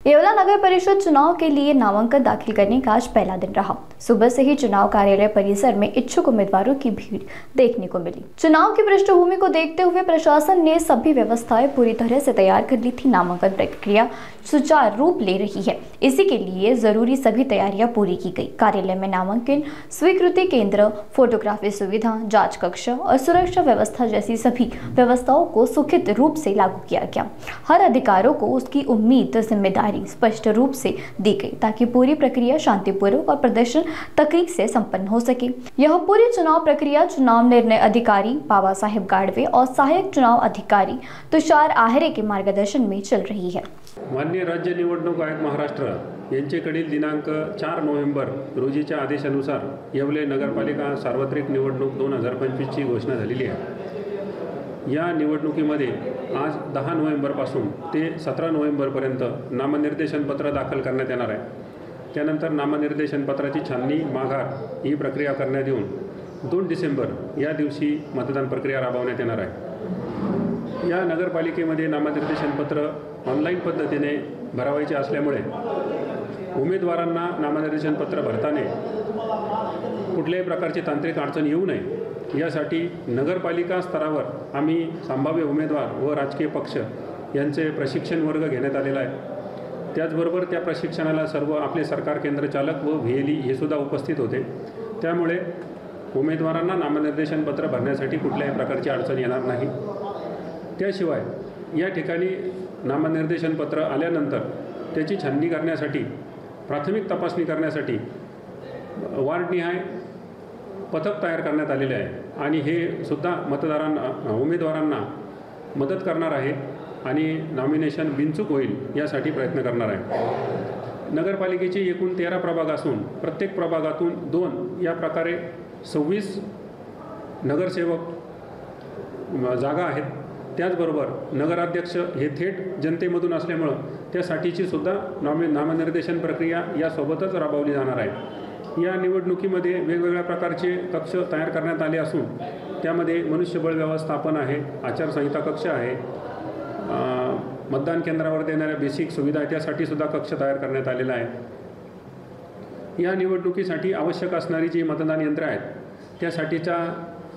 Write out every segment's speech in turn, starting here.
येवला नगर परिषद चुनाव के लिए नामांकन दाखिल करने का आज पहला दिन रहा। सुबह से ही चुनाव कार्यालय परिसर में इच्छुक उम्मीदवारों की भीड़ देखने को मिली। चुनाव की पृष्ठभूमि को देखते हुए प्रशासन ने सभी व्यवस्थाएं पूरी तरह से तैयार कर ली थी। नामांकन प्रक्रिया सुचारू रूप ले रही है, इसी के लिए जरूरी सभी तैयारियां पूरी की गई। कार्यालय में नामांकन स्वीकृति केंद्र, फोटोग्राफी सुविधा, जांच कक्ष और सुरक्षा व्यवस्था जैसी सभी व्यवस्थाओं को सुखित रूप से लागू किया गया। हर अधिकारियों को उसकी उम्मीद जिम्मेदारी स्पष्ट रूप से दी गई ताकि पूरी प्रक्रिया शांतिपूर्वक और प्रदर्शन तकनीक से संपन्न हो सके। यह पूरी चुनाव प्रक्रिया चुनाव निर्णय अधिकारी बाबा साहेब गाडवे और सहायक चुनाव अधिकारी तुषार आहेरे के मार्गदर्शन में चल रही है। माननीय राज्य निवडणूक आयोग महाराष्ट्र यांच्याकडील दिनांक 4 नोव्हेंबर रोजीच्या आदेशानुसार येवले नगरपालिका सार्वत्रिक निवडणूक 2025 ची घोषणा झालेली आहे। या निवडणुकीमध्ये आज 10 नोव्हेंबरपासून ते 17 नोव्हेंबरपर्यंत नामनिर्देशन पत्र दाखल करण्यात येणार आहे। त्यानंतर नामनिर्देशन पत्राची छाननी माघार ही प्रक्रिया करण्यात येऊन 2 डिसेंबर या दिवशी मतदान प्रक्रिया राबवण्यात येणार आहे। या नगरपालिकेमध्ये नामनिर्देशन पत्र ऑनलाईन पद्धतीने भरावायचे असल्यामुळे उमेदवारांना नामनिर्देशन पत्र भरताना कुठल्याही प्रकारची तांत्रिक अडचण येऊ नये यासाठी नगरपालिका स्तरावर आम्ही संभाव्य उमेदवार व राजकीय पक्ष यांचे प्रशिक्षण वर्ग घेण्यात आलेला आहे। त्याचबरोबर त्या प्रशिक्षणाला सर्व आपले सरकार केंद्र चालक व VLE हे सुद्धा उपस्थित होते। त्यामुळे उमेदवारांना नामनिर्देशन पत्र भरण्यासाठी कुठल्याही प्रकारची अडचण येणार नाही। त्याशिवाय या ठिकाणी नामनिर्देशन पत्र आल्यानंतर त्याची छाननी करण्यासाठी प्राथमिक तपासणी करण्यासाठी वार्डनिहाय पथक तयार करण्यात आलेले आहे आणि हे सुद्धा मतदारांना उमेदवारांना मदत करणार आहे आणि नॉमिनेशन बिनचूक होईल यासाठी प्रयत्न करणार आहे। नगरपालिकेचे एकूण 13 प्रभाग असून प्रत्येक प्रभागातून 2 या प्रकारे 26 नगरसेवक जागा आहेत। त्याचबरोबर नगराध्यक्ष हे थेट जनतेमधून असल्यामुळे त्यासाठीची सुद्धा नामनिर्देशन प्रक्रिया यासोबतच राबवली जाणार आहे। या निवडणुकीमध्ये वेगवेगळ्या प्रकारचे कक्ष तयार करण्यात आले असून त्यामध्ये मनुष्यबळ व्यवस्थापन आहे, आचारसंहिता कक्ष आहे, मतदान केंद्रावर देणाऱ्या बेसिक सुविधा त्यासाठी सुद्धा कक्ष तयार करण्यात आलेला आहे। या निवडणुकीसाठी आवश्यक असणारी जी मतदान यंत्रे आहेत त्यासाठीचा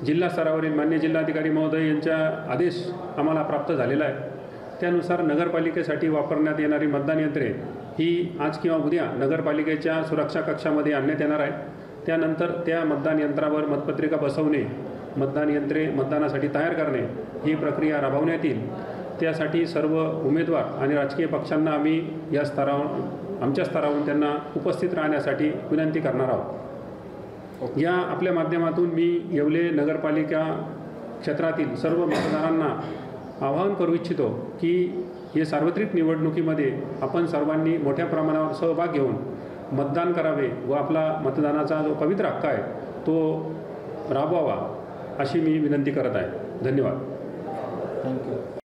जिल्हा स्तरावरील मान्य जिल्हाधिकारी महोदय यांचा आदेश आम्हाला प्राप्त झालेला आहे। त्यानुसार नगरपालिकेसाठी वापरण्यात येणारी मतदान यंत्रे ही आज किंवा उद्या नगरपालिकेच्या सुरक्षा कक्षामध्ये आणण्यात येणार आहे। त्यानंतर त्या मतदान यंत्रावर मतपत्रिका बसवणे, मतदान यंत्रे मतदानासाठी तयार करणे ही प्रक्रिया राबवण्यात येईल। त्यासाठी सर्व उमेदवार आणि राजकीय पक्षांना आम्ही या स्तरावर आमच्या स्तरावरून त्यांना उपस्थित राहण्यासाठी विनंती करणार आहोत। या आपल्या माध्यमातून मी येवले नगरपालिका क्षेत्रातील सर्व मतदारांना आवाहन करू इच्छितो की हे सार्वत्रिक निवडणुकीमध्ये आपण सर्वांनी मोठ्या प्रमाणावर सहभाग घेऊन मतदान करावे व आपला मतदानाचा जो पवित्र हक्क आहे तो राबवावा अशी मी विनंती करत आहे। धन्यवाद। थँक्यू।